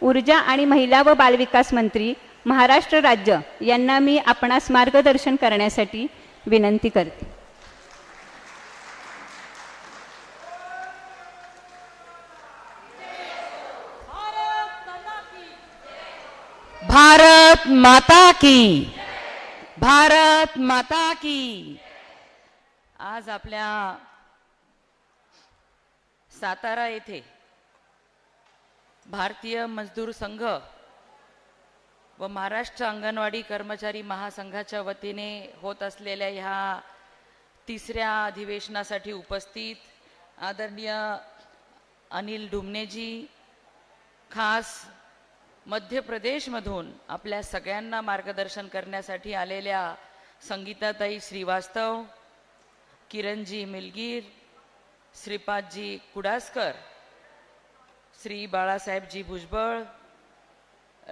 ऊर्जा आणि महिला व बालविकास मंत्री महाराष्ट्र राज्य यांना मी आपणास मार्गदर्शन करण्यासाठी विनंती करते. भारत माता की, भारत माता की. आज आपल्या सातारा येथे भारतीय मजदूर संघ व महाराष्ट्र अंगणवाडी कर्मचारी महासंघाच्या वतीने होत असलेल्या ह्या तिसऱ्या अधिवेशनासाठी उपस्थित आदरणीय अनिल ढुमनेजी, खास मध्य प्रदेशमधून आपल्या सगळ्यांना मार्गदर्शन करण्यासाठी आलेल्या संगीताताई श्रीवास्तव, किरणजी मिलगीर, श्रीपादजी कुडासकर, श्री बाळासाहेबजी भुजबळ,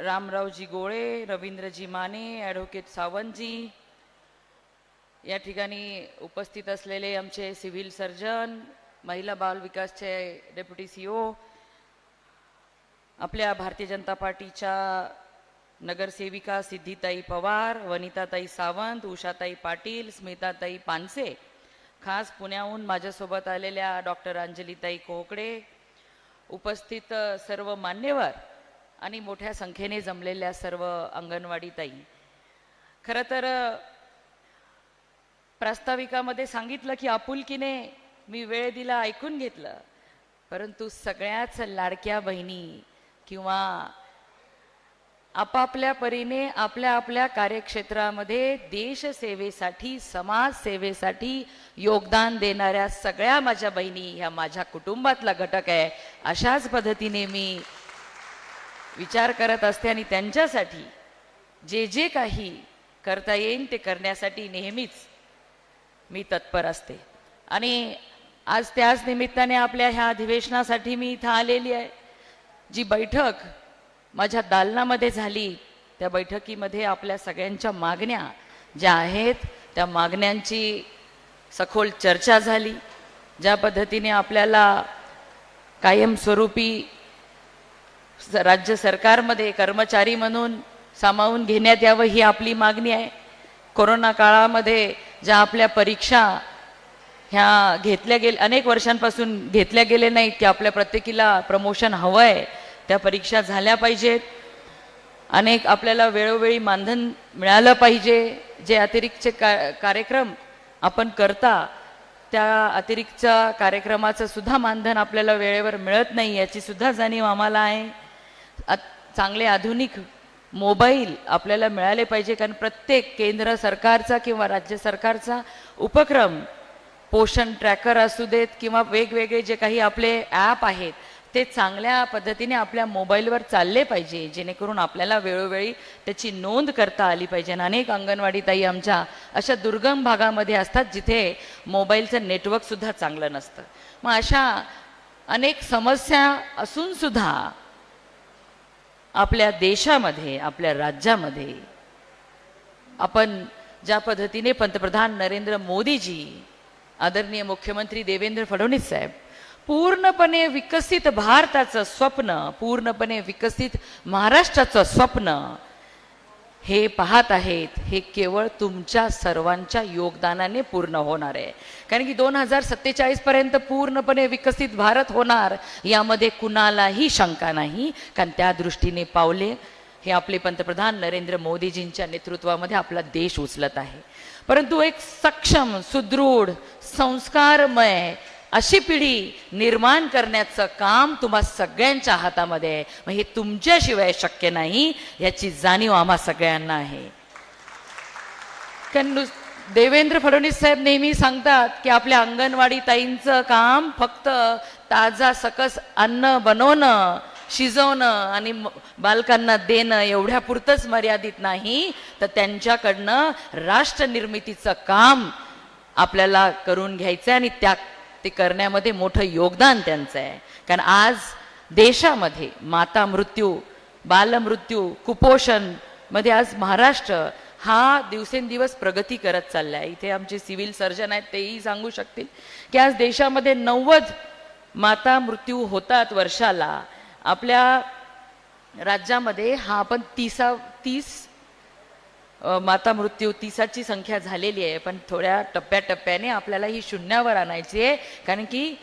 रामरावजी गोळे, रवींद्रजी माने, ॲडव्होकेट सावंतजी, या ठिकाणी उपस्थित असलेले आमचे सिव्हिल सर्जन, महिला बाल विकासचे डेप्युटी CEO, आपल्या भारतीय जनता पार्टीच्या नगरसेविका सिद्धिताई पवार, वनिताताई सावंत, उषाताई पाटील, स्मिताताई पानसे, खास पुण्याहून माझ्यासोबत आलेल्या डॉक्टर अंजलीताई कोकडे, उपस्थित सर्व मान्यवर आणि मोठ्या संख्येने जमलेल्या सर्व अंगणवाडी ताई. खरं तर प्रास्ताविकामध्ये सांगितलं की आपुलकीने मी वेळ दिला, ऐकून घेतलं, परंतु सगळ्याच लाडक्या बहिणी किंवा आपापल्या परीने आपल्या आपल्या कार्यक्षेत्रामध्ये देशसेवेसाठी, समाजसेवेसाठी योगदान देणाऱ्या सगळ्या माझ्या बहिणी ह्या माझ्या कुटुंबातला घटक आहे, अशाच पद्धतीने मी विचार करत असते आणि त्यांच्यासाठी जे जे काही करता येईल ते करण्यासाठी नेहमीच मी तत्पर असते. आणि आज त्याच निमित्ताने आपल्या ह्या अधिवेशनासाठी मी इथं आलेली आहे. जी बैठक माझ्या दालनामध्ये झाली त्या बैठकीमध्ये आपल्या सगळ्यांच्या मागण्या ज्या आहेत त्या मागण्यांची सखोल चर्चा झाली. ज्या पद्धतीने आपल्याला कायमस्वरूपी राज्य सरकारमध्ये कर्मचारी म्हणून सामावून घेण्यात यावं ही आपली मागणी आहे. कोरोना काळामध्ये ज्या आपल्या परीक्षा ह्या घेतल्या गेल्या, अनेक वर्षांपासून घेतल्या गेले नाहीत, की आपल्या प्रत्येकीला प्रमोशन हवं आहे, त्या परीक्षा झाल्या पाहिजेत. अनेक आपल्याला वेळोवेळी मानधन मिळालं पाहिजे. जे अतिरिक्तचे कार्यक्रम आपण करता त्या अतिरिक्त कार्यक्रमाचं सुद्धा मानधन आपल्याला वेळेवर मिळत नाही, याची सुद्धा जाणीव आम्हाला आहे. चांगले आधुनिक मोबाईल आपल्याला मिळाले पाहिजे, कारण प्रत्येक केंद्र सरकारचा किंवा राज्य सरकारचा उपक्रम, पोषण ट्रॅकर असू देत किंवा वेगवेगळे जे काही आपले ॲप आहेत ते चांगल्या पद्धतीने आपल्या मोबाईलवर चालले पाहिजे, जेणेकरून आपल्याला वेळोवेळी त्याची नोंद करता आली पाहिजे. आणि अनेक अंगणवाडी ताई आमच्या अशा दुर्गम भागामध्ये असतात जिथे मोबाईलचं नेटवर्कसुद्धा चांगलं नसतं. मग अशा अनेक समस्या असून सुद्धा आपल्या देशामध्ये, आपल्या राज्यामध्ये आपण ज्या पद्धतीने पंतप्रधान नरेंद्र मोदीजी, आदरणीय मुख्यमंत्री देवेंद्र फडणवीस साहेब पूर्णपणे विकसित भारताचं स्वप्न, पूर्णपणे विकसित महाराष्ट्राचं स्वप्न हे पाहत आहेत, हे केवळ तुमच्या सर्वांच्या योगदानाने पूर्ण होणार आहे. कारण की 2047 पर्यंत पूर्णपणे विकसित भारत होणार यामध्ये कुणालाही शंका नाही. कारण त्या दृष्टीने पावले हे आपले पंतप्रधान नरेंद्र मोदीजींच्या नेतृत्वामध्ये आपला देश उचलत आहे. परंतु एक सक्षम, सुदृढ, संस्कारमय अशी पिढी निर्माण करण्याचं काम तुम्हा सगळ्यांच्या हातामध्ये आहे. मग हे तुमच्याशिवाय शक्य नाही याची जाणीव आम्हा सगळ्यांना आहे. कारण देवेंद्र फडणवीस साहेब नेहमी सांगतात की आपल्या अंगणवाडी ताईंचं काम फक्त ताजा सकस अन्न बनवणं, शिजवणं आणि बालकांना देणं एवढ्यापुरतंच मर्यादित नाही, तर त्यांच्याकडनं राष्ट्र निर्मितीचं काम आपल्याला करून घ्यायचं आहे आणि ते करण्यामध्ये मोठं योगदान त्यांचं आहे. कारण आज देशामध्ये माता मृत्यू, बालमृत्यू, कुपोषण मध्ये आज महाराष्ट्र हा दिवसेंदिवस प्रगती करत चाललाय. इथे आमचे सिव्हिल सर्जन आहेत, तेही सांगू शकतील की आज देशामध्ये 90 माता मृत्यू होतात वर्षाला. आपल्या राज्यामध्ये हा आपण 30 माता मृत्यू 30ची संख्या झालेली आहे, पण थोड्या टप्प्याटप्प्याने आपल्याला ही शून्यावर आणायची आहे. कारण की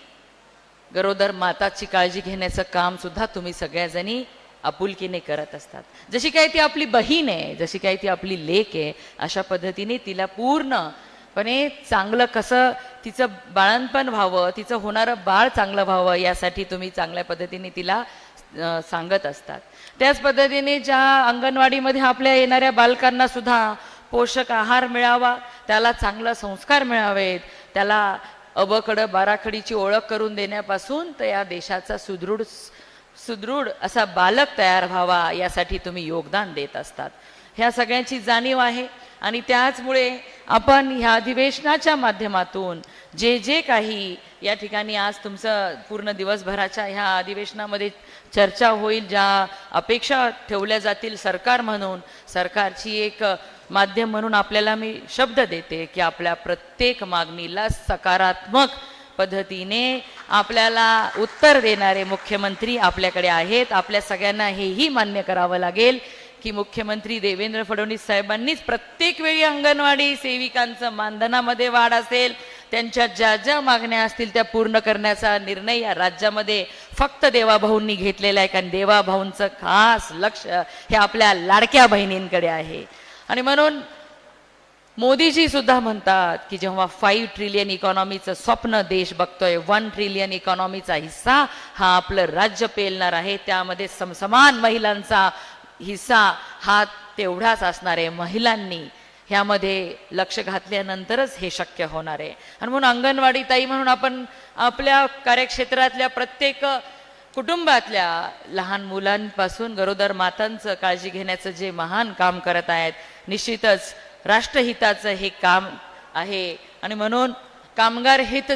गरोदर माताची काळजी घेण्याचं काम सुद्धा तुम्ही सगळ्याजणी आपुलकीने करत असतात. जशी काही ती आपली बहीण आहे, जशी काही ती आपली लेक आहे, अशा पद्धतीने तिला पूर्णपणे चांगलं कसं तिचं बाळंतपण व्हावं, तिचं होणारं बाळ चांगलं व्हावं, यासाठी तुम्ही चांगल्या पद्धतीने तिला सांगत असतात. त्याच पद्धतीने ज्या अंगणवाडीमध्ये आपल्या येणाऱ्या बालकांना सुद्धा पोषक आहार मिळावा, त्याला चांगलं संस्कार मिळावेत, त्याला अबकडं बाराखडीची ओळख करून देण्यापासून तर या देशाचा सुदृढ असा बालक तयार व्हावा, यासाठी तुम्ही योगदान देत असतात. ह्या सगळ्यांची जाणीव आहे आणि त्याचमुळे आपण ह्या अधिवेशनाच्या माध्यमातून जे काही या ठिकाणी आज तुमचं पूर्ण दिवसभराच्या ह्या अधिवेशनामध्ये चर्चा होईल, ज्या अपेक्षा ठेवल्या जातील सरकार म्हणून, सरकारची एक माध्यम म्हणून आपल्याला मी शब्द देते की आपल्या प्रत्येक मागणीला सकारात्मक पद्धतीने आपल्याला उत्तर देणारे मुख्यमंत्री आपल्याकडे आहेत. आपल्या सगळ्यांना हेही मान्य करावं लागेल की मुख्यमंत्री देवेंद्र फडणवीस साहेबांनीच प्रत्येक वेळी अंगणवाडी सेविकांचं मानधनामध्ये वाढ असेल, त्यांच्या ज्या ज्या मागण्या असतील त्या पूर्ण करण्याचा निर्णय या राज्यामध्ये फक्त देवाभाऊंनी घेतलेला आहे. कारण देवाभाऊंचं खास लक्ष हे आपल्या लाडक्या बहिणींकडे आहे. आणि म्हणून मोदीजी सुद्धा म्हणतात की जेव्हा 5 ट्रिलियन इकॉनॉमीचं स्वप्न देश बघतोय, 1 ट्रिलियन इकॉनॉमीचा हिस्सा हा आपलं राज्य पेलणार आहे, त्यामध्ये समसमान महिलांचा हिस्सा हा तेवढाच असणार आहे. महिलांनी ह्यामध्ये लक्ष घातल्यानंतरच हे शक्य होणार आहे. आणि म्हणून अंगणवाडी ताई म्हणून आपण आपल्या कार्यक्षेत्रातल्या प्रत्येक कुटुंबातल्या लहान मुलांपासून गरोदर मातांचं काळजी घेण्याचं जे महान काम करत आहेत, निश्चितच राष्ट्रहिताचं हे काम आहे. आणि म्हणून कामगार हित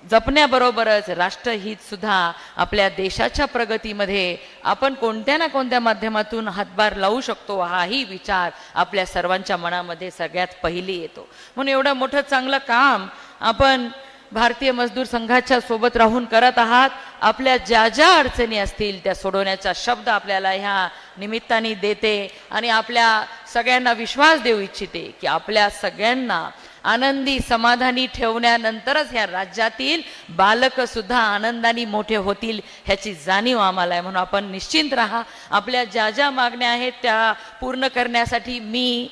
जपण्याबरोबरच राष्ट्रहित सुद्धा आपल्या देशाच्या प्रगतीमध्ये आपण कोणत्या ना कोणत्या माध्यमातून हातभार लावू शकतो, हाही विचार आपल्या सर्वांच्या मनामध्ये सगळ्यात पहिली येतो. म्हणून एवढं मोठं चांगलं काम आपण भारतीय मजदूर संघाच्या सोबत राहून करत आहात. आपल्या ज्या ज्या अडचणी असतील त्या सोडवण्याचा शब्द आपल्याला ह्या निमित्ताने देते आणि आपल्या सगळ्यांना विश्वास देऊ इच्छिते की आपल्या सगळ्यांना आनंदी समाधानी ठेवण्यानंतरच ह्या राज्यातील बालक सुद्धा आनंदाने मोठे होतील ह्याची जाणीव आम्हाला आहे. म्हणून आपण निश्चिंत राहा. आपल्या ज्या ज्या मागण्या आहेत त्या पूर्ण करण्यासाठी मी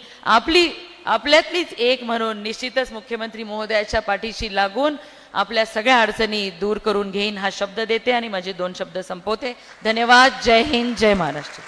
आपल्यातलीच एक म्हणून निश्चितच मुख्यमंत्री महोदयाच्या पाठीशी लागून आपल्या सगळ्या अडचणी दूर करून घेईन हा शब्द देते आणि माझे 2 शब्द संपवते. धन्यवाद. जय हिंद, जय महाराष्ट्र.